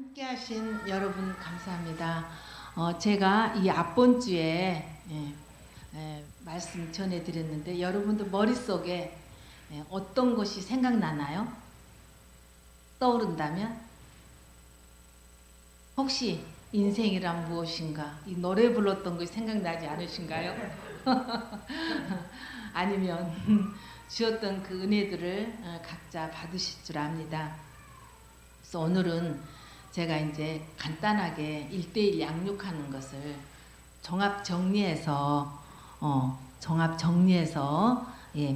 함께 하신 여러분 감사합니다. 제가 이 앞번 주에 말씀 전해드렸는데 여러분들 머릿속에 어떤 것이 생각나나요? 떠오른다면? 혹시 인생이란 무엇인가? 이 노래 불렀던 것이 생각나지 않으신가요? 아니면 주었던 그 은혜들을 각자 받으실 줄 압니다. 그래서 오늘은 제가 이제 간단하게 1:1 양육하는 것을 종합 정리해서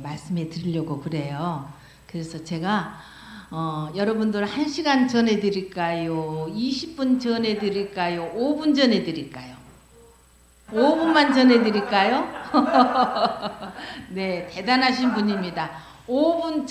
말씀해 드리려고 그래요. 그래서 제가 여러분들 1시간 전해 드릴까요? 20분 전해 드릴까요? 5분 전해 드릴까요? 5분만 전해 드릴까요? 네, 대단하신 분입니다. 5분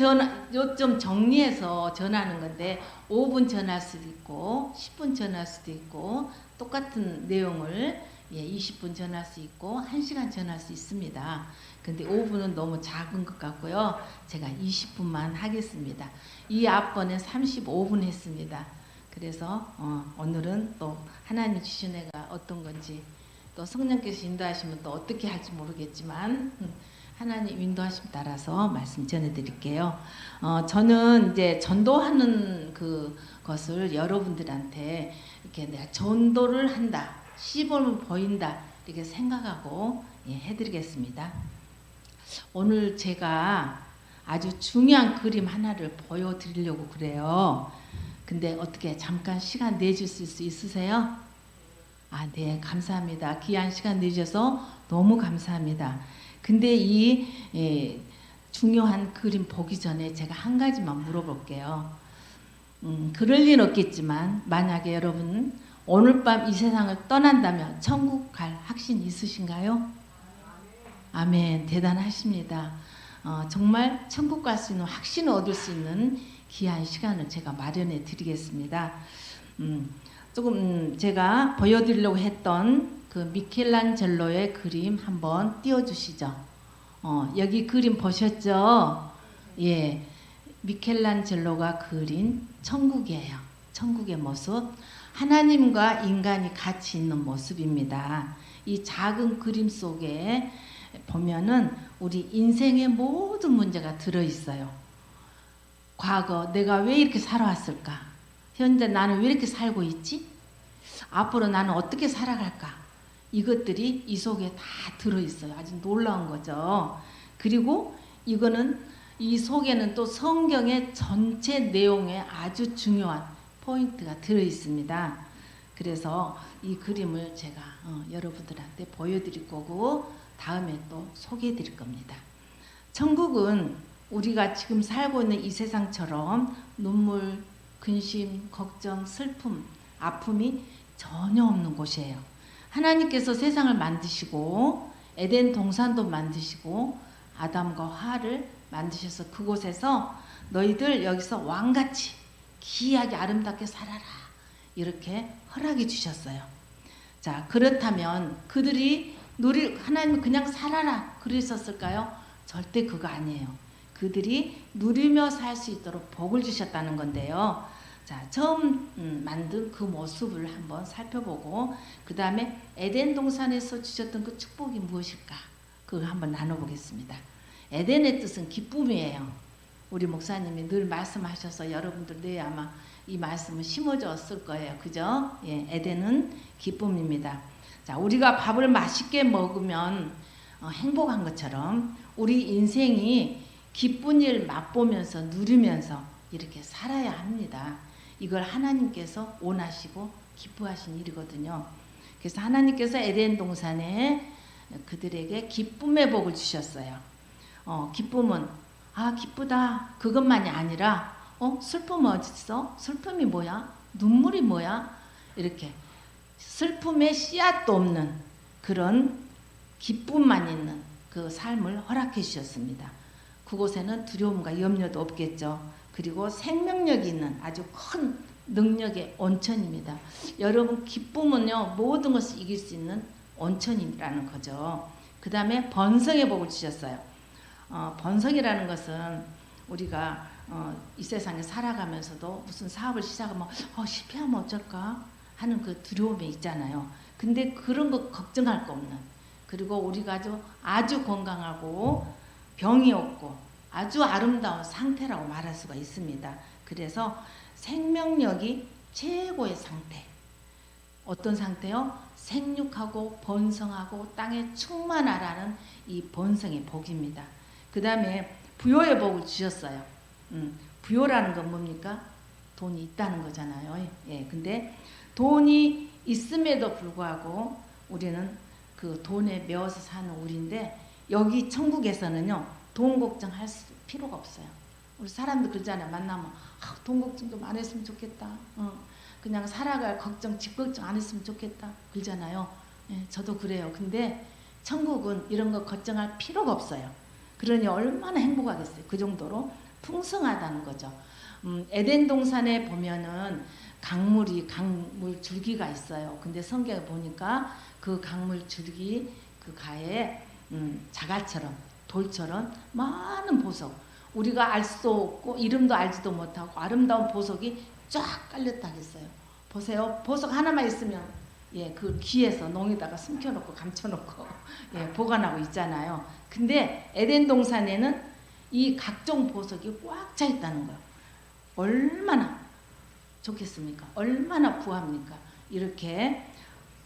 좀 정리해서 전하는 건데 5분 전할 수도 있고 10분 전할 수도 있고 똑같은 내용을 20분 전할 수 있고 1시간 전할 수 있습니다. 근데 5분은 너무 작은 것 같고요. 제가 20분만 하겠습니다. 이 앞번에 35분 했습니다. 그래서 오늘은 또 하나님 주신 애가 어떤 건지 또 성령께서 인도하시면 또 어떻게 할지 모르겠지만 하나님 인도하심 따라서 말씀 전해드릴게요. 저는 이제 전도하는 그 것을 여러분들한테 이렇게 내가 전도를 한다, 시범을 보인다 이렇게 생각하고 해드리겠습니다. 오늘 제가 아주 중요한 그림 하나를 보여드리려고 그래요. 근데 어떻게 잠깐 시간 내주실 수 있으세요? 네, 감사합니다. 귀한 시간 내주셔서 너무 감사합니다. 근데 이 중요한 그림 보기 전에 제가 한 가지만 물어볼게요. 그럴 리는 없겠지만 만약에 여러분 오늘 밤 이 세상을 떠난다면 천국 갈 확신 있으신가요? 아멘. 대단하십니다. 정말 천국 갈 수 있는 확신을 얻을 수 있는 귀한 시간을 제가 마련해 드리겠습니다. 조금 제가 보여드리려고 했던 그 미켈란젤로의 그림 한번 띄워주시죠. 여기 그림 보셨죠? 예, 미켈란젤로가 그린 천국이에요. 천국의 모습. 하나님과 인간이 같이 있는 모습입니다. 이 작은 그림 속에 보면은 우리 인생의 모든 문제가 들어있어요. 과거 내가 왜 이렇게 살아왔을까? 현재 나는 왜 이렇게 살고 있지? 앞으로 나는 어떻게 살아갈까? 이것들이 이 속에 다 들어있어요. 아주 놀라운 거죠. 그리고 이거는 이 속에는 또 성경의 전체 내용에 아주 중요한 포인트가 들어있습니다. 그래서 이 그림을 제가 여러분들한테 보여드릴 거고 다음에 또 소개해 드릴 겁니다. 천국은 우리가 지금 살고 있는 이 세상처럼 눈물, 근심, 걱정, 슬픔, 아픔이 전혀 없는 곳이에요. 하나님께서 세상을 만드시고 에덴 동산도 만드시고 아담과 하와를 만드셔서 그곳에서 너희들 여기서 왕같이 귀하게 아름답게 살아라 이렇게 허락해 주셨어요. 자, 그렇다면 그들이 하나님이 그냥 살아라 그랬었을까요? 절대 그거 아니에요. 그들이 누리며 살 수 있도록 복을 주셨다는 건데요. 자, 처음 만든 그 모습을 한번 살펴보고 그 다음에 에덴 동산에서 주셨던 그 축복이 무엇일까? 그걸 한번 나눠보겠습니다. 에덴의 뜻은 기쁨이에요. 우리 목사님이 늘 말씀하셔서 여러분들 내 아마 이 말씀을 심어줬을 거예요. 그죠? 예, 에덴은 기쁨입니다. 자, 우리가 밥을 맛있게 먹으면 행복한 것처럼 우리 인생이 기쁜 일 맛보면서 누리면서 이렇게 살아야 합니다. 이걸 하나님께서 원하시고 기뻐하신 일이거든요. 그래서 하나님께서 에덴 동산에 그들에게 기쁨의 복을 주셨어요. 기쁨은 기쁘다 그것만이 아니라 슬픔은 어디 있어? 슬픔이 뭐야? 눈물이 뭐야? 이렇게 슬픔의 씨앗도 없는 그런 기쁨만 있는 그 삶을 허락해 주셨습니다. 그곳에는 두려움과 염려도 없겠죠. 그리고 생명력이 있는 아주 큰 능력의 온천입니다. 여러분 기쁨은요 모든 것을 이길 수 있는 온천이라는 거죠. 그 다음에 번성의 복을 주셨어요. 번성이라는 것은 우리가 이 세상에 살아가면서도 무슨 사업을 시작하면 실패하면 어쩔까 하는 그 두려움이 있잖아요. 근데 그런 거 걱정할 거 없는, 그리고 우리가 아주 건강하고 병이 없고 아주 아름다운 상태라고 말할 수가 있습니다. 그래서 생명력이 최고의 상태. 어떤 상태요? 생육하고 번성하고 땅에 충만하라는 이 번성의 복입니다. 그 다음에 부요의 복을 주셨어요. 부요라는 건 뭡니까? 돈이 있다는 거잖아요. 예, 근데 돈이 있음에도 불구하고 우리는 그 돈에 매어서 사는 우리인데, 여기 천국에서는요 돈 걱정할 필요가 없어요. 우리 사람들 그러잖아요. 만나면 돈 걱정 좀 안 했으면 좋겠다. 그냥 살아갈 걱정, 집 걱정 안 했으면 좋겠다. 그러잖아요. 예, 저도 그래요. 근데 천국은 이런 거 걱정할 필요가 없어요. 그러니 얼마나 행복하겠어요. 그 정도로 풍성하다는 거죠. 에덴 동산에 보면은 강물 줄기가 있어요. 근데 성경에 보니까 그 강물 줄기 그 가에 자갈처럼 돌처럼 많은 보석, 우리가 알 수 없고 이름도 알지도 못하고 아름다운 보석이 쫙 깔렸다 했어요. 보세요. 보석 하나만 있으면 그 귀에서 농에다가 숨겨놓고 감춰놓고 보관하고 있잖아요. 근데 에덴 동산에는 이 각종 보석이 꽉 차 있다는 거예요. 얼마나 좋겠습니까? 얼마나 부합니까? 이렇게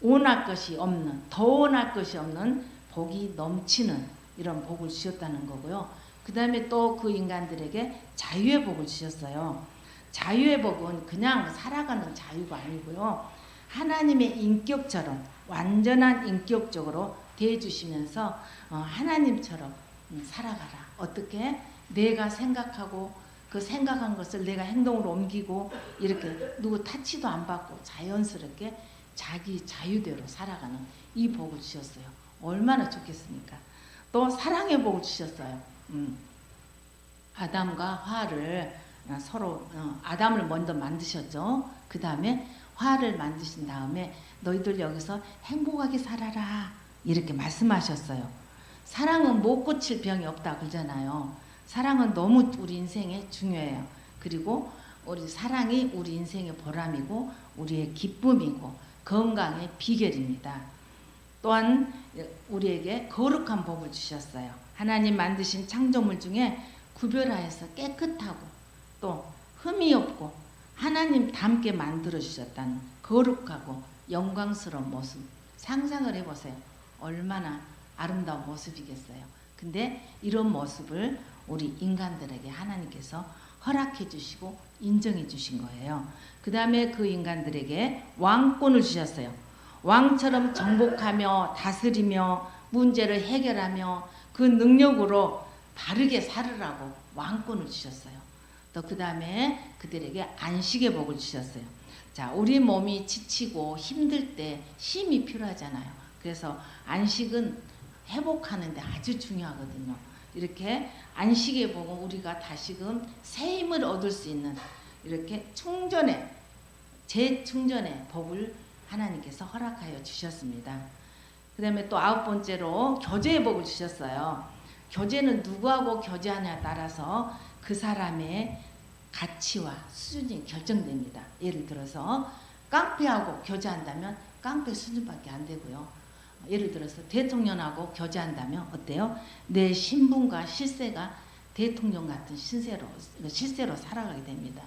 원할 것이 없는, 더 원할 것이 없는 복이 넘치는 이런 복을 주셨다는 거고요. 그 다음에 또 그 인간들에게 자유의 복을 주셨어요. 자유의 복은 그냥 살아가는 자유가 아니고요. 하나님의 인격처럼 완전한 인격적으로 대해주시면서 하나님처럼 살아가라. 어떻게? 내가 생각하고 그 생각한 것을 내가 행동으로 옮기고 이렇게 누구 타치도 안 받고 자연스럽게 자기 자유대로 살아가는 이 복을 주셨어요. 얼마나 좋겠습니까? 또 사랑의 복을 주셨어요. 아담과 하와를 서로 아담을 먼저 만드셨죠. 그 다음에 화를 만드신 다음에 너희들 여기서 행복하게 살아라 이렇게 말씀하셨어요. 사랑은 못 고칠 병이 없다 그러잖아요. 사랑은 너무 우리 인생에 중요해요. 그리고 우리 사랑이 우리 인생의 보람이고 우리의 기쁨이고 건강의 비결입니다. 또한 우리에게 거룩한 복을 주셨어요. 하나님 만드신 창조물 중에 구별하여서 깨끗하고 또 흠이 없고 하나님 닮게 만들어 주셨다는 거룩하고 영광스러운 모습, 상상을 해보세요. 얼마나 아름다운 모습이겠어요. 근데 이런 모습을 우리 인간들에게 하나님께서 허락해 주시고 인정해 주신 거예요. 그 다음에 그 인간들에게 왕권을 주셨어요. 왕처럼 정복하며 다스리며 문제를 해결하며 그 능력으로 바르게 살으라고 왕권을 주셨어요. 또 그 다음에 그들에게 안식의 복을 주셨어요. 자, 우리 몸이 지치고 힘들 때 쉼이 필요하잖아요. 그래서 안식은 회복하는데 아주 중요하거든요. 이렇게 안식의 복은 우리가 다시금 새 힘을 얻을 수 있는 이렇게 재충전의 복을 하나님께서 허락하여 주셨습니다. 그 다음에 또 9번째로 교제의 복을 주셨어요. 교제는 누구하고 교제하냐에 따라서 그 사람의 가치와 수준이 결정됩니다. 예를 들어서 깡패하고 교제한다면 깡패 수준밖에 안 되고요. 예를 들어서 대통령하고 교제한다면 어때요? 내 신분과 실세가 대통령 같은 실세로 살아가게 됩니다.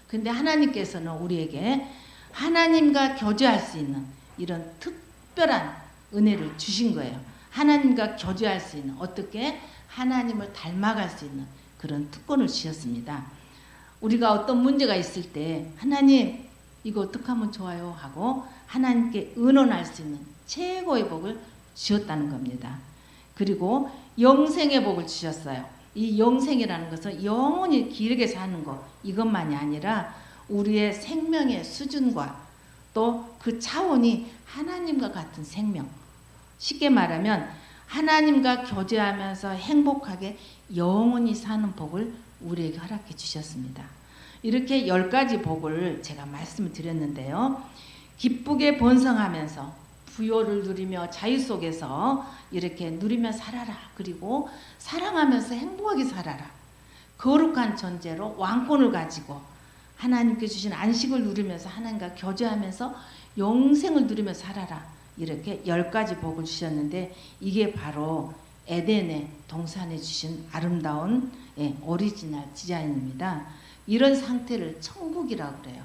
근데 하나님께서는 우리에게 하나님과 교제할 수 있는 이런 특별한 은혜를 주신 거예요. 하나님과 교제할 수 있는, 어떻게 하나님을 닮아갈 수 있는 그런 특권을 주셨습니다. 우리가 어떤 문제가 있을 때 하나님 이거 어떻게 하면 좋아요 하고 하나님께 의논할 수 있는 최고의 복을 주셨다는 겁니다. 그리고 영생의 복을 주셨어요. 이 영생이라는 것은 영원히 길게 사는 것, 이것만이 아니라 우리의 생명의 수준과 또 그 차원이 하나님과 같은 생명, 쉽게 말하면 하나님과 교제하면서 행복하게 영원히 사는 복을 우리에게 허락해 주셨습니다. 이렇게 10가지 복을 제가 말씀을 드렸는데요. 기쁘게 번성하면서 부요를 누리며 자유 속에서 이렇게 누리며 살아라. 그리고 사랑하면서 행복하게 살아라. 거룩한 존재로 왕권을 가지고 하나님께 주신 안식을 누리면서 하나님과 교제하면서 영생을 누리면서 살아라. 이렇게 10가지 복을 주셨는데 이게 바로 에덴의 동산에 주신 아름다운 오리지널 디자인입니다. 이런 상태를 천국이라고 그래요.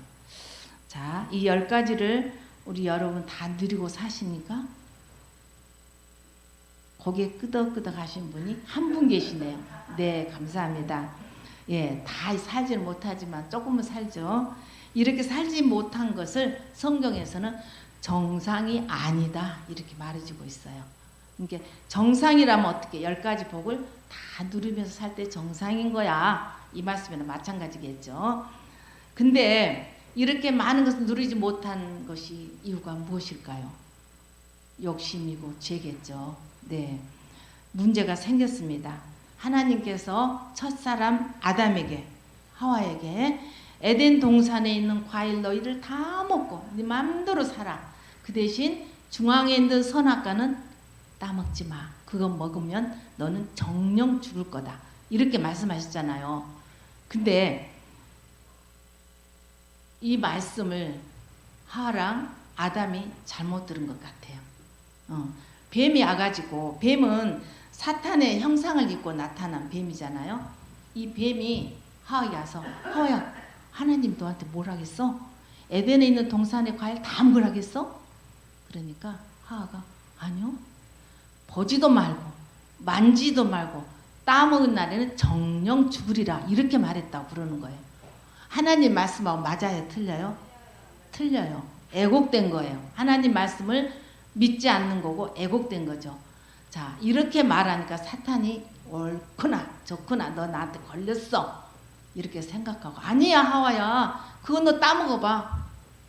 자, 이 10가지를 우리 여러분 다 누리고 사십니까? 고개 끄덕끄덕 하신 분이 한 분 계시네요. 네, 감사합니다. 예, 다 살지는 못하지만 조금은 살죠. 이렇게 살지 못한 것을 성경에서는 정상이 아니다 이렇게 말해주고 있어요. 이게 정상이라면 어떻게 10가지 복을 다 누리면서 살 때 정상인 거야. 이 말씀에는 마찬가지겠죠. 근데 이렇게 많은 것을 누리지 못한 것이 이유가 무엇일까요? 욕심이고 죄겠죠. 네, 문제가 생겼습니다. 하나님께서 첫사람 아담에게 하와에게 에덴 동산에 있는 과일 너희를 다 먹고 네 마음대로 살아. 그 대신 중앙에 있는 선악과는 따먹지 마. 그거 먹으면 너는 정령 죽을 거다. 이렇게 말씀하셨잖아요. 근데 이 말씀을 하와랑 아담이 잘못 들은 것 같아요. 뱀이 와가지고, 뱀은 사탄의 형상을 입고 나타난 뱀이잖아요. 이 뱀이 하와에게 와서 하와야, 하나님 너한테 뭘 하겠어? 에덴에 있는 동산의 과일 다 먹으라겠어? 그러니까 하와가 아니요, 보지도 말고 만지도 말고 따먹은 날에는 정령 죽으리라 이렇게 말했다고 그러는 거예요. 하나님 말씀하고 맞아요? 틀려요? 틀려요. 애곡된 거예요. 하나님 말씀을 믿지 않는 거고 애곡된 거죠. 자, 이렇게 말하니까 사탄이 옳구나 좋구나 너 나한테 걸렸어 이렇게 생각하고, 아니야 하와야, 그거 너 따먹어봐.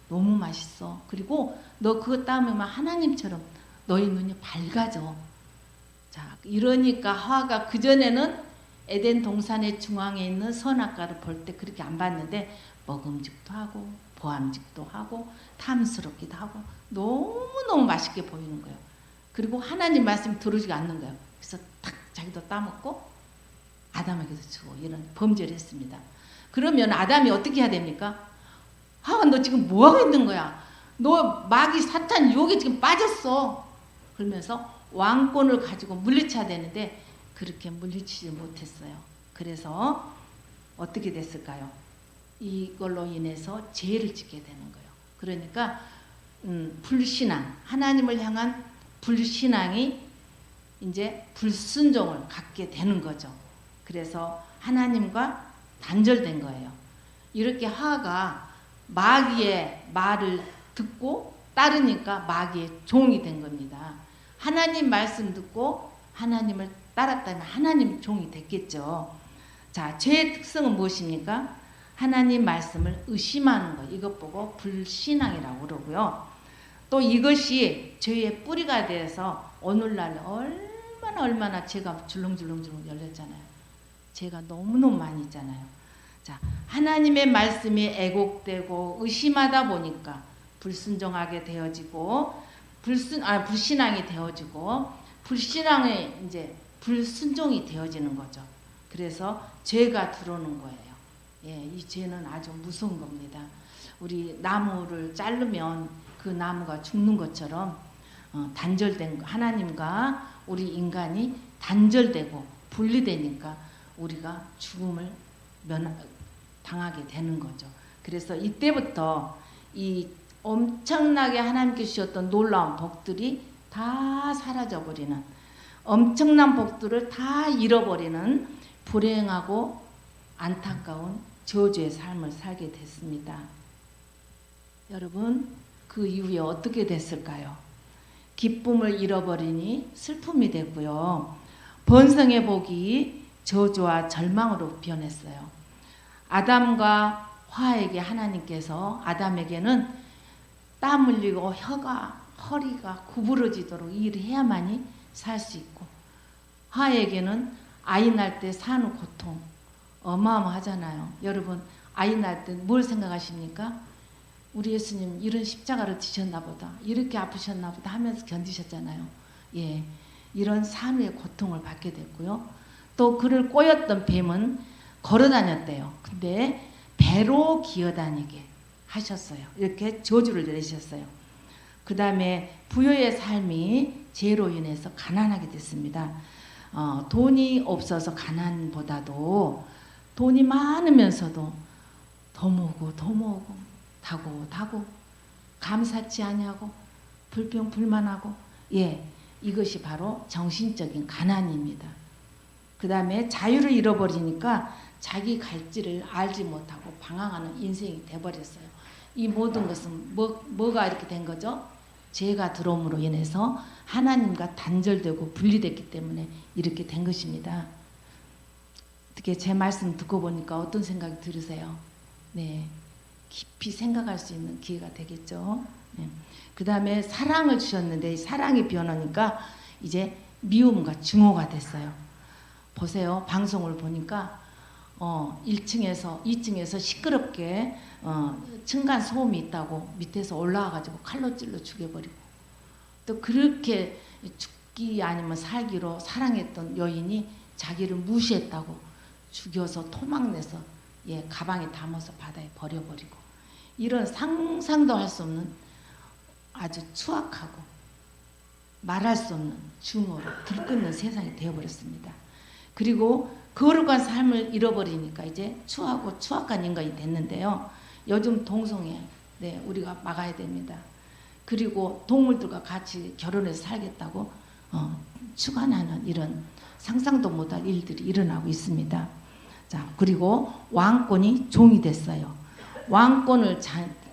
너무 맛있어. 그리고 너 그거 따먹으면 하나님처럼 너의 눈이 밝아져. 자, 이러니까 하와가 그전에는 에덴 동산의 중앙에 있는 선악과를 볼 때 그렇게 안 봤는데 먹음직도 하고 보암직도 하고 탐스럽기도 하고 너무너무 맛있게 보이는 거예요. 그리고 하나님 말씀 들어주지 않는 거예요. 그래서 탁 자기도 따먹고 아담에게도 주고 이런 범죄를 했습니다. 그러면 아담이 어떻게 해야 됩니까? 하와 너 지금 뭐하고 있는 거야? 너 마귀 사탄 유혹에 지금 빠졌어. 그러면서 왕권을 가지고 물리쳐야 되는데 그렇게 물리치지 못했어요. 그래서 어떻게 됐을까요? 이걸로 인해서 죄를 짓게 되는 거예요. 그러니까 불신앙, 하나님을 향한 불신앙이 이제 불순종을 갖게 되는 거죠. 그래서 하나님과 단절된 거예요. 이렇게 하와가 마귀의 말을 듣고 따르니까 마귀의 종이 된 겁니다. 하나님 말씀 듣고 하나님을 따랐다면 하나님 종이 됐겠죠. 자, 죄의 특성은 무엇입니까? 하나님 말씀을 의심하는 것, 이것 보고 불신앙이라고 그러고요. 또 이것이 죄의 뿌리가 돼서 오늘날 얼마나 죄가 줄렁줄렁 열렸잖아요. 죄가 너무너무 많이 있잖아요. 자, 하나님의 말씀이 애곡되고 의심하다 보니까 불순종하게 되어지고 불신앙이 되어지고 불신앙이 이제 불순종이 되어지는 거죠. 그래서 죄가 들어오는 거예요. 예, 이 죄는 아주 무서운 겁니다. 우리 나무를 자르면 그 나무가 죽는 것처럼 단절된 하나님과 우리 인간이 단절되고 분리되니까 우리가 죽음을 당하게 되는 거죠. 그래서 이때부터 이 엄청나게 하나님께 주셨던 놀라운 복들이 다 사라져버리는, 엄청난 복들을 다 잃어버리는 불행하고 안타까운 저주의 삶을 살게 됐습니다. 여러분, 그 이후에 어떻게 됐을까요? 기쁨을 잃어버리니 슬픔이 됐고요. 번성의 복이 저주와 절망으로 변했어요. 아담과 화에게 하나님께서 아담에게는 땀 흘리고 허리가 구부러지도록 일을 해야만이 살 수 있고, 화에게는 아이 낳을 때 사는 고통 어마어마하잖아요. 여러분, 아이 낳을 때 뭘 생각하십니까? 우리 예수님 이런 십자가를 지셨나 보다, 이렇게 아프셨나 보다 하면서 견디셨잖아요. 이런 산후의 고통을 받게 됐고요. 또 그를 꼬였던 뱀은 걸어 다녔대요. 근데 배로 기어 다니게 하셨어요. 이렇게 저주를 내리셨어요. 그 다음에 부여의 삶이 죄로 인해서 가난하게 됐습니다. 돈이 없어서 가난보다도 돈이 많으면서도 더 모으고 더 모으고 다고 감사치 아니하고 불평불만하고 이것이 바로 정신적인 가난입니다. 그 다음에 자유를 잃어버리니까 자기 갈 길을 알지 못하고 방황하는 인생이 돼버렸어요. 이 모든 것은 뭐가 이렇게 된 거죠? 죄가 들어옴으로 인해서 하나님과 단절되고 분리됐기 때문에 이렇게 된 것입니다. 어떻게 제 말씀 듣고 보니까 어떤 생각이 들으세요? 네, 깊이 생각할 수 있는 기회가 되겠죠. 네. 그 다음에 사랑을 주셨는데 사랑이 변하니까 이제 미움과 증오가 됐어요. 보세요. 방송을 보니까 1층에서 2층에서 시끄럽게 층간 소음이 있다고 밑에서 올라와가지고 칼로 찔러 죽여버리고, 또 그렇게 죽기 아니면 살기로 사랑했던 여인이 자기를 무시했다고 죽여서 토막내서 가방에 담아서 바다에 버려버리고, 이런 상상도 할 수 없는 아주 추악하고 말할 수 없는 증오로 들끓는 세상이 되어버렸습니다. 그리고 거룩한 삶을 잃어버리니까 이제 추하고 추악한 인간이 됐는데요. 요즘 동성애 우리가 막아야 됩니다. 그리고 동물들과 같이 결혼해서 살겠다고 추간하는 이런 상상도 못할 일들이 일어나고 있습니다. 자, 그리고 왕권이 종이 됐어요. 왕권을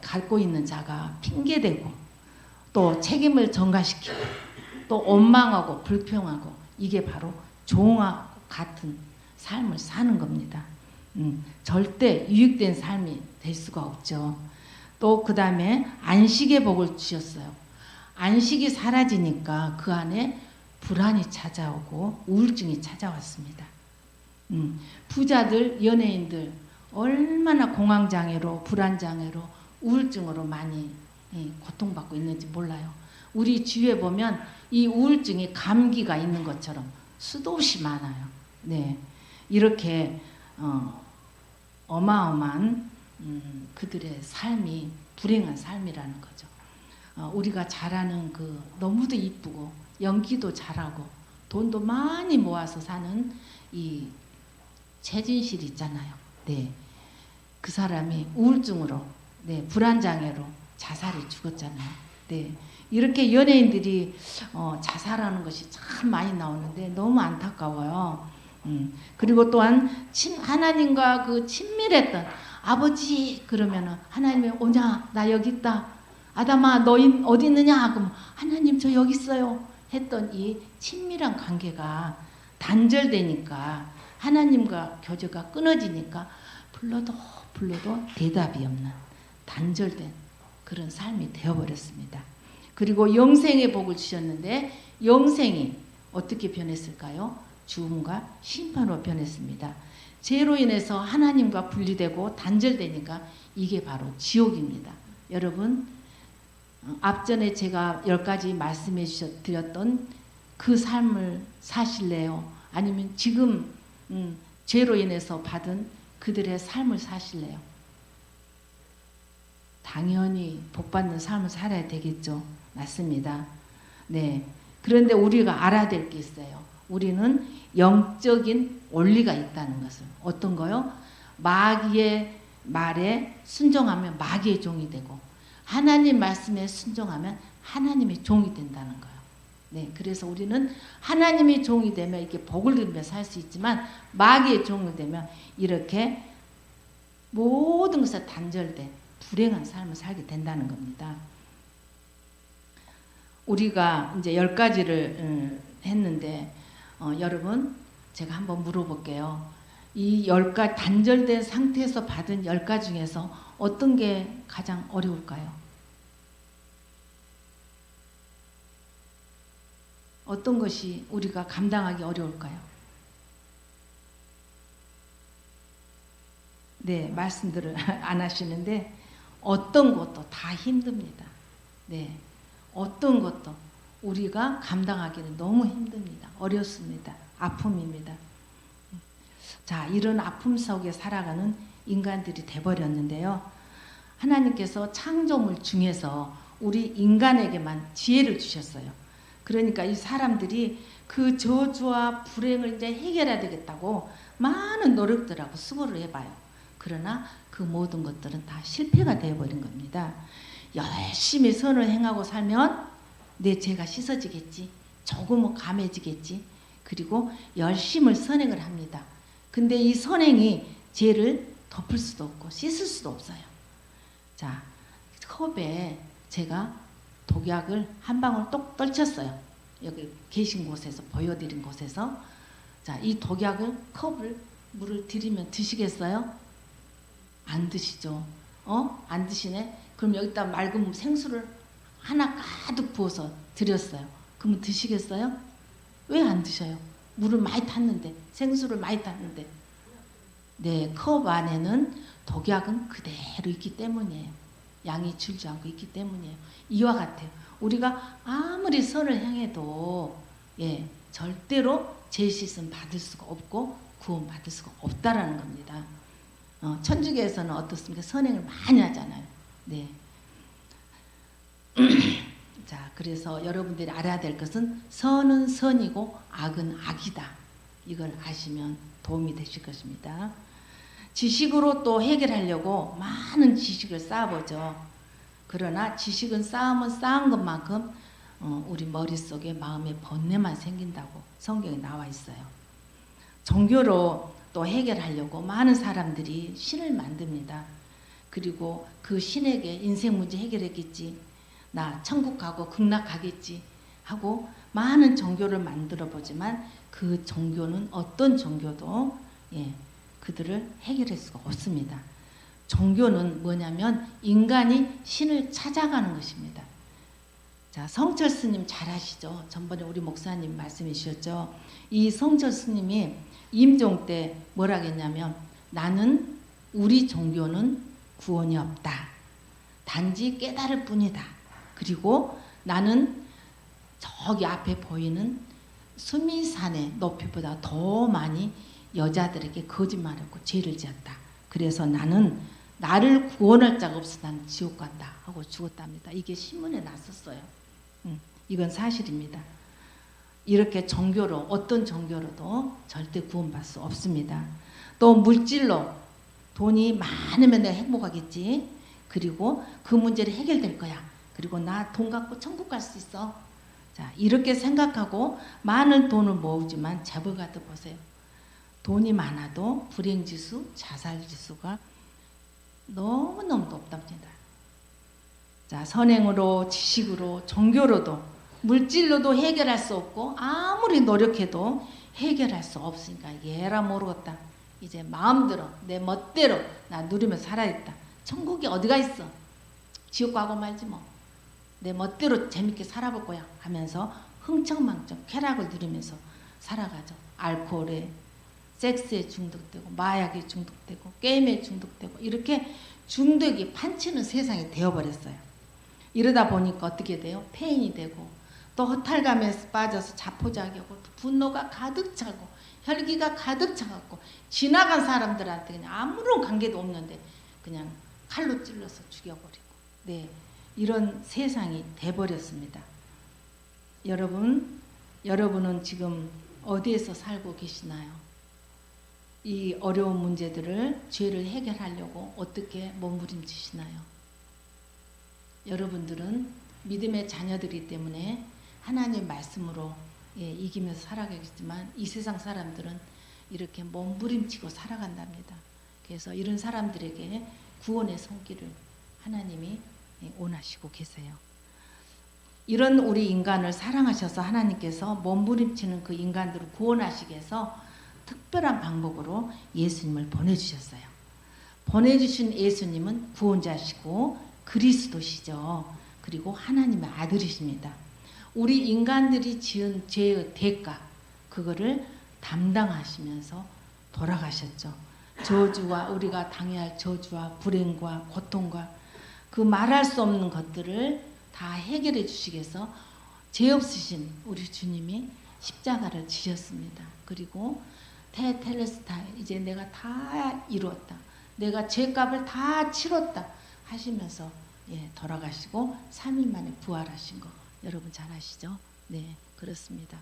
갖고 있는 자가 핑계대고 또 책임을 전가시키고 또 원망하고 불평하고, 이게 바로 종하고 같은 삶을 사는 겁니다. 절대 유익된 삶이 될 수가 없죠. 또 그 다음에 안식의 복을 주셨어요. 안식이 사라지니까 그 안에 불안이 찾아오고 우울증이 찾아왔습니다. 부자들, 연예인들 얼마나 공황장애로 불안장애로 우울증으로 많이 고통받고 있는지 몰라요. 우리 주위에 보면 이 우울증이 감기가 있는 것처럼 수도 없이 많아요. 네, 이렇게 어마어마한 그들의 삶이 불행한 삶이라는 거죠. 우리가 잘하는 너무도 이쁘고 연기도 잘하고 돈도 많이 모아서 사는 이 최진실 있잖아요. 네, 그 사람이 우울증으로 불안장애로 자살해 죽었잖아요. 네, 이렇게 연예인들이 자살하는 것이 참 많이 나오는데 너무 안타까워요. 그리고 또한 하나님과 친밀했던 아버지 그러면은 하나님이 오냐, 나 여기 있다, 아담아 너 어디 있느냐, 그럼 하나님 저 여기 있어요 했던 이 친밀한 관계가 단절되니까, 하나님과 교제가 끊어지니까 불러도 대답이 없는 단절된 그런 삶이 되어버렸습니다. 그리고 영생의 복을 주셨는데 영생이 어떻게 변했을까요? 죽음과 심판으로 변했습니다. 죄로 인해서 하나님과 분리되고 단절되니까 이게 바로 지옥입니다. 여러분, 앞전에 제가 10가지 말씀해 드렸던 그 삶을 사실래요? 아니면 지금 죄로 인해서 받은 그들의 삶을 사실래요? 당연히 복받는 삶을 살아야 되겠죠. 맞습니다. 네. 그런데 우리가 알아야 될 게 있어요. 우리는 영적인 원리가 있다는 것을. 어떤 거요? 마귀의 말에 순종하면 마귀의 종이 되고, 하나님 말씀에 순종하면 하나님의 종이 된다는 거예요. 네, 그래서 우리는 하나님의 종이 되면 이렇게 복을 누리며 살 수 있지만, 마귀의 종이 되면 이렇게 모든 것에 단절된 불행한 삶을 살게 된다는 겁니다. 우리가 이제 10가지를 했는데 여러분, 제가 한번 물어볼게요. 이 10가지 단절된 상태에서 받은 10가지 중에서 어떤 게 가장 어려울까요? 어떤 것이 우리가 감당하기 어려울까요? 네, 말씀들을 안 하시는데 어떤 것도 다 힘듭니다. 네, 어떤 것도 우리가 감당하기는 너무 힘듭니다. 어렵습니다. 아픔입니다. 자, 이런 아픔 속에 살아가는 인간들이 돼버렸는데요. 하나님께서 창조물 중에서 우리 인간에게만 지혜를 주셨어요. 그러니까 이 사람들이 그 저주와 불행을 이제 해결해야 되겠다고 많은 노력들하고 수고를 해봐요. 그러나 그 모든 것들은 다 실패가 되어버린 겁니다. 열심히 선을 행하고 살면 내 죄가 씻어지겠지. 조금은 감해지겠지. 그리고 열심을 선행을 합니다. 근데 이 선행이 죄를 덮을 수도 없고 씻을 수도 없어요. 자, 컵에 제가 독약을 한 방울 똑 떨쳤어요. 여기 계신 곳에서 보여드린 곳에서. 자, 이 독약을 컵을 물을 들이면 드시겠어요? 안 드시죠. 안 드시네. 그럼 여기다 맑은 생수를 하나 가득 부어서 드렸어요. 그러면 드시겠어요? 왜 안 드셔요? 물을 많이 탔는데, 생수를 많이 탔는데. 네, 컵 안에는 독약은 그대로 있기 때문이에요. 양이 줄지 않고 있기 때문이에요. 이와 같아요. 우리가 아무리 선을 행해도 절대로 죄 씻음 받을 수가 없고 구원 받을 수가 없다라는 겁니다. 천주교에서는 어떻습니까? 선행을 많이 하잖아요. 네. 자, 그래서 여러분들이 알아야 될 것은 선은 선이고 악은 악이다. 이걸 아시면 도움이 되실 것입니다. 지식으로 또 해결하려고 많은 지식을 쌓아보죠. 그러나 지식은 쌓으면 쌓은 것만큼 우리 머릿속에 마음에 번뇌만 생긴다고 성경에 나와 있어요. 종교로 또 해결하려고 많은 사람들이 신을 만듭니다. 그리고 그 신에게 인생 문제 해결했겠지, 나 천국 가고 극락 가겠지 하고 많은 종교를 만들어 보지만 그 종교는 어떤 종교도 그들을 해결할 수가 없습니다. 종교는 뭐냐면 인간이 신을 찾아가는 것입니다. 자, 성철 스님 잘 아시죠? 전번에 우리 목사님 말씀해 주셨죠? 이 성철 스님이 임종 때 뭐라 했냐면, 나는 우리 종교는 구원이 없다. 단지 깨달을 뿐이다. 그리고 나는 저기 앞에 보이는 수미산의 높이보다 더 많이 여자들에게 거짓말하고 죄를 지었다. 그래서 나는 나를 구원할 자가 없어 나는 지옥 간다 하고 죽었답니다. 이게 신문에 났었어요. 이건 사실입니다. 이렇게 종교로, 어떤 종교로도 절대 구원받을 수 없습니다. 또 물질로 돈이 많으면 내가 행복하겠지. 그리고 그 문제를 해결될 거야. 그리고 나 돈 갖고 천국 갈 수 있어. 자, 이렇게 생각하고 많은 돈을 모으지만 재벌가도 보세요. 돈이 많아도 불행지수, 자살지수가 너무너무 높답니다. 자, 선행으로, 지식으로, 종교로도, 물질로도 해결할 수 없고 아무리 노력해도 해결할 수 없으니까 얘라 모르겠다. 이제 마음대로 내 멋대로 나 누리며 살아야겠다. 천국이 어디가 있어? 지옥 가고 말지 뭐. 내 멋대로 재밌게 살아볼 거야 하면서 흥청망청 쾌락을 누리면서 살아가죠. 알코올에, 섹스에 중독되고 마약에 중독되고 게임에 중독되고 이렇게 중독이 판치는 세상이 되어버렸어요. 이러다 보니까 어떻게 돼요? 폐인이 되고 또 허탈감에 빠져서 자포자기하고 또 분노가 가득 차고 혈기가 가득 차갖고 지나간 사람들한테 그냥 아무런 관계도 없는데 그냥 칼로 찔러서 죽여버리고, 네, 이런 세상이 돼버렸습니다. 여러분은 지금 어디에서 살고 계시나요? 이 어려운 문제들을, 죄를 해결하려고 어떻게 몸부림치시나요? 여러분들은 믿음의 자녀들이기 때문에 하나님 말씀으로 이기면서 살아가겠지만 이 세상 사람들은 이렇게 몸부림치고 살아간답니다. 그래서 이런 사람들에게 구원의 손길을 하나님이 원하시고 계세요. 이런 우리 인간을 사랑하셔서 하나님께서 몸부림치는 그 인간들을 구원하시기 위해서 특별한 방법으로 예수님을 보내주셨어요. 보내주신 예수님은 구원자시고 그리스도시죠. 그리고 하나님의 아들이십니다. 우리 인간들이 지은 죄의 대가, 그거를 담당하시면서 돌아가셨죠. 저주와 우리가 당해야 할 저주와 불행과 고통과 그 말할 수 없는 것들을 다 해결해 주시기 위해서 죄 없으신 우리 주님이 십자가를 지셨습니다. 그리고 테텔레스타이, 이제 내가 다 이루었다. 내가 죄값을 다 치렀다 하시면서 돌아가시고 3일 만에 부활하신 거 여러분 잘 아시죠? 네, 그렇습니다.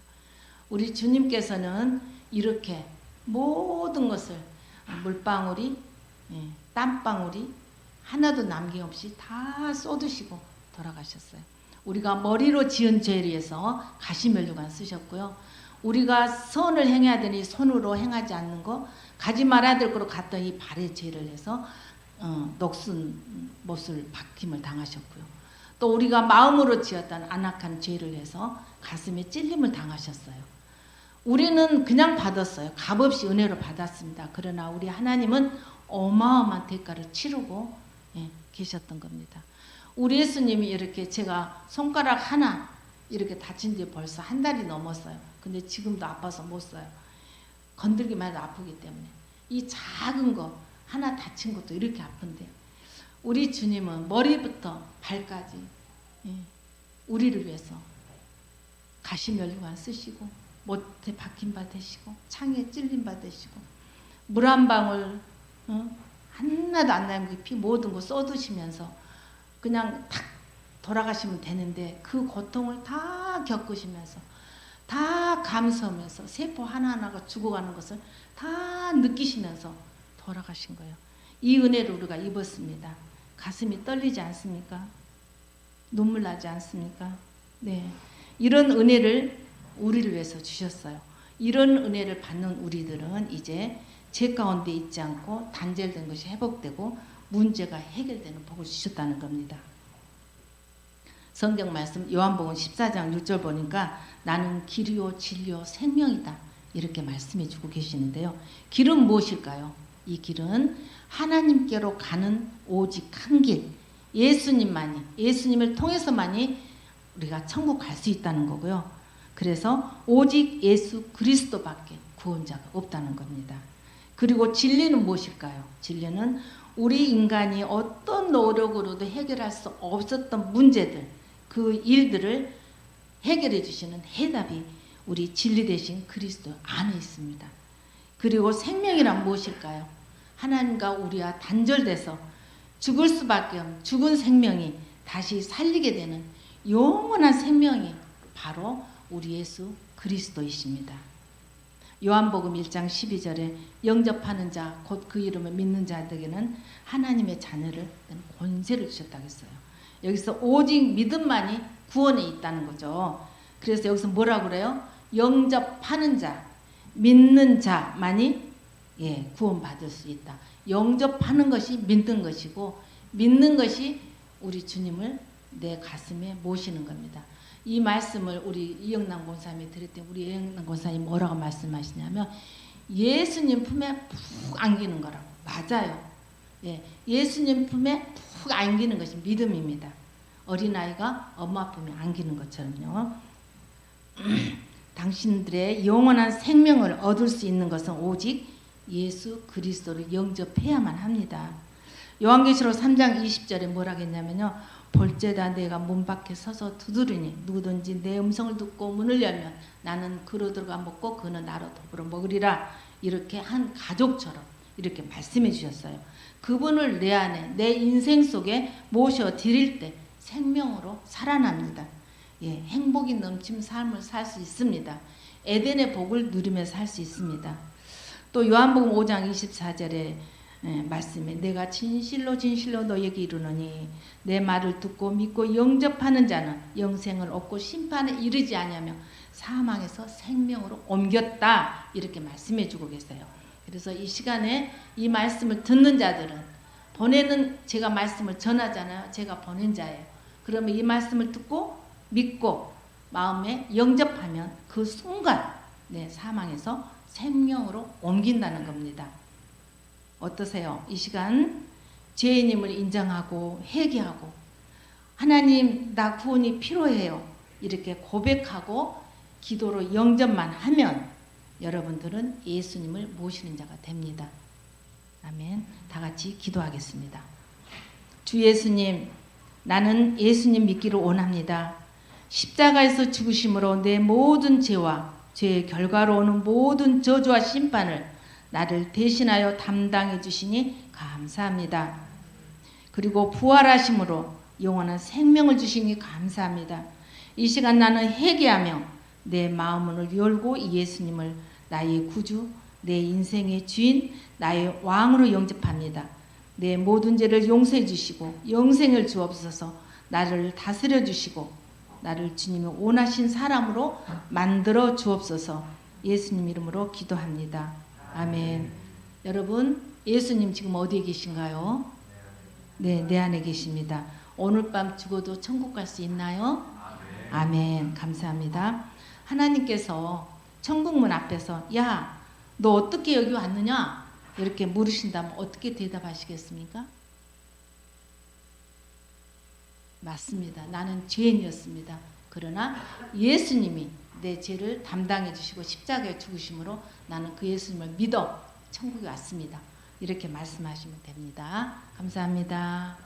우리 주님께서는 이렇게 모든 것을 물방울이 땀방울이 하나도 남김없이 다 쏟으시고 돌아가셨어요. 우리가 머리로 지은 죄에 의해서 가시면류관 쓰셨고요. 우리가 선을 행해야 되니 손으로 행하지 않는 거, 가지 말아야 될 거로 갔던 이 발의 죄를 해서 녹슨 못을 박힘을 당하셨고요. 또 우리가 마음으로 지었던 안악한 죄를 해서 가슴에 찔림을 당하셨어요. 우리는 그냥 받았어요. 값없이 은혜로 받았습니다. 그러나 우리 하나님은 어마어마한 대가를 치르고 계셨던 겁니다. 우리 예수님이 이렇게 제가 손가락 하나 이렇게 다친 지 벌써 한 달이 넘었어요. 근데 지금도 아파서 못 써요. 건들기만 해도 아프기 때문에. 이 작은 거 하나 다친 것도 이렇게 아픈데 우리 주님은 머리부터 발까지 우리를 위해서 가시면류관 쓰시고 못에 박힘 받으시고 창에 찔림 받으시고 물 한 방울 하나도 안 남기고 피 모든 거 쏟으시면서 그냥 탁 돌아가시면 되는데 그 고통을 다 겪으시면서 다 감수하면서 세포 하나하나가 죽어가는 것을 다 느끼시면서 돌아가신 거예요. 이 은혜를 우리가 입었습니다. 가슴이 떨리지 않습니까? 눈물 나지 않습니까? 네, 이런 은혜를 우리를 위해서 주셨어요. 이런 은혜를 받는 우리들은 이제 죄 가운데 있지 않고 단절된 것이 회복되고 문제가 해결되는 복을 주셨다는 겁니다. 성경 말씀 요한복음 14장 6절 보니까 나는 길이요 진리요 생명이다 이렇게 말씀해 주고 계시는데요. 길은 무엇일까요? 이 길은 하나님께로 가는 오직 한 길, 예수님만이, 예수님을 통해서만이 우리가 천국 갈 수 있다는 거고요. 그래서 오직 예수 그리스도밖에 구원자가 없다는 겁니다. 그리고 진리는 무엇일까요? 진리는 우리 인간이 어떤 노력으로도 해결할 수 없었던 문제들, 그 일들을 해결해 주시는 해답이 우리 진리 되신 그리스도 안에 있습니다. 그리고 생명이란 무엇일까요? 하나님과 우리와 단절돼서 죽을 수밖에 없는 죽은 생명이 다시 살리게 되는 영원한 생명이 바로 우리 예수 그리스도이십니다. 요한복음 1장 12절에 영접하는 자 곧 그 이름을 믿는 자들에게는 하나님의 자녀를 권세를 주셨다고 했어요. 여기서 오직 믿음만이 구원에 있다는 거죠. 그래서 여기서 뭐라고 그래요? 영접하는 자, 믿는 자만이 구원받을 수 있다. 영접하는 것이 믿는 것이고 믿는 것이 우리 주님을 내 가슴에 모시는 겁니다. 이 말씀을 우리 이영남 권사님이 드렸더니 우리 이영남 권사님이 뭐라고 말씀하시냐면 예수님 품에 푹 안기는 거라고. 맞아요. 예수님 품에 푹 안기는 것이 믿음입니다. 어린아이가 엄마 품에 안기는 것처럼요. 당신들의 영원한 생명을 얻을 수 있는 것은 오직 예수 그리스도를 영접해야만 합니다. 요한계시록 3장 20절에 뭐라고 했냐면요. 볼제다 내가 문 밖에 서서 두드리니 누구든지 내 음성을 듣고 문을 열면 나는 그로 들어가 먹고 그는 나로 더불어 먹으리라. 이렇게 한 가족처럼 이렇게 말씀해 주셨어요. 그분을 내 안에 내 인생 속에 모셔 드릴 때 생명으로 살아납니다. 행복이 넘치는 삶을 살 수 있습니다. 에덴의 복을 누리며 살 수 있습니다. 또 요한복음 5장 24절에 말씀에 내가 진실로 진실로 너에게 이르노니 내 말을 듣고 믿고 영접하는 자는 영생을 얻고 심판에 이르지 아니하며 사망에서 생명으로 옮겼다 이렇게 말씀해 주고 계세요. 그래서 이 시간에 이 말씀을 듣는 자들은 보내는 제가 말씀을 전하잖아요. 제가 보낸 자예요. 그러면 이 말씀을 듣고 믿고 마음에 영접하면 그 순간 내 사망에서 생명으로 옮긴다는 겁니다. 어떠세요? 이 시간 죄인임을 인정하고 회개하고 하나님 나 구원이 필요해요. 이렇게 고백하고 기도로 영접만 하면 여러분들은 예수님을 모시는 자가 됩니다. 아멘. 다 같이 기도하겠습니다. 주 예수님, 나는 예수님 믿기를 원합니다. 십자가에서 죽으심으로 내 모든 죄와 죄의 결과로 오는 모든 저주와 심판을 나를 대신하여 담당해 주시니 감사합니다. 그리고 부활하심으로 영원한 생명을 주시니 감사합니다. 이 시간 나는 회개하며 내 마음을 열고 예수님을 나의 구주, 내 인생의 주인, 나의 왕으로 영접합니다. 내 모든 죄를 용서해 주시고 영생을 주옵소서. 나를 다스려 주시고 나를 주님의 원하신 사람으로 만들어 주옵소서. 예수님 이름으로 기도합니다. 아멘. 여러분, 예수님 지금 어디에 계신가요? 네, 내 안에 계십니다. 오늘 밤 죽어도 천국 갈 수 있나요? 아멘. 감사합니다. 하나님께서 천국문 앞에서 야, 너 어떻게 여기 왔느냐? 이렇게 물으신다면 어떻게 대답하시겠습니까? 맞습니다. 나는 죄인이었습니다. 그러나 예수님이 내 죄를 담당해 주시고 십자가에 죽으심으로 나는 그 예수님을 믿어 천국에 왔습니다. 이렇게 말씀하시면 됩니다. 감사합니다.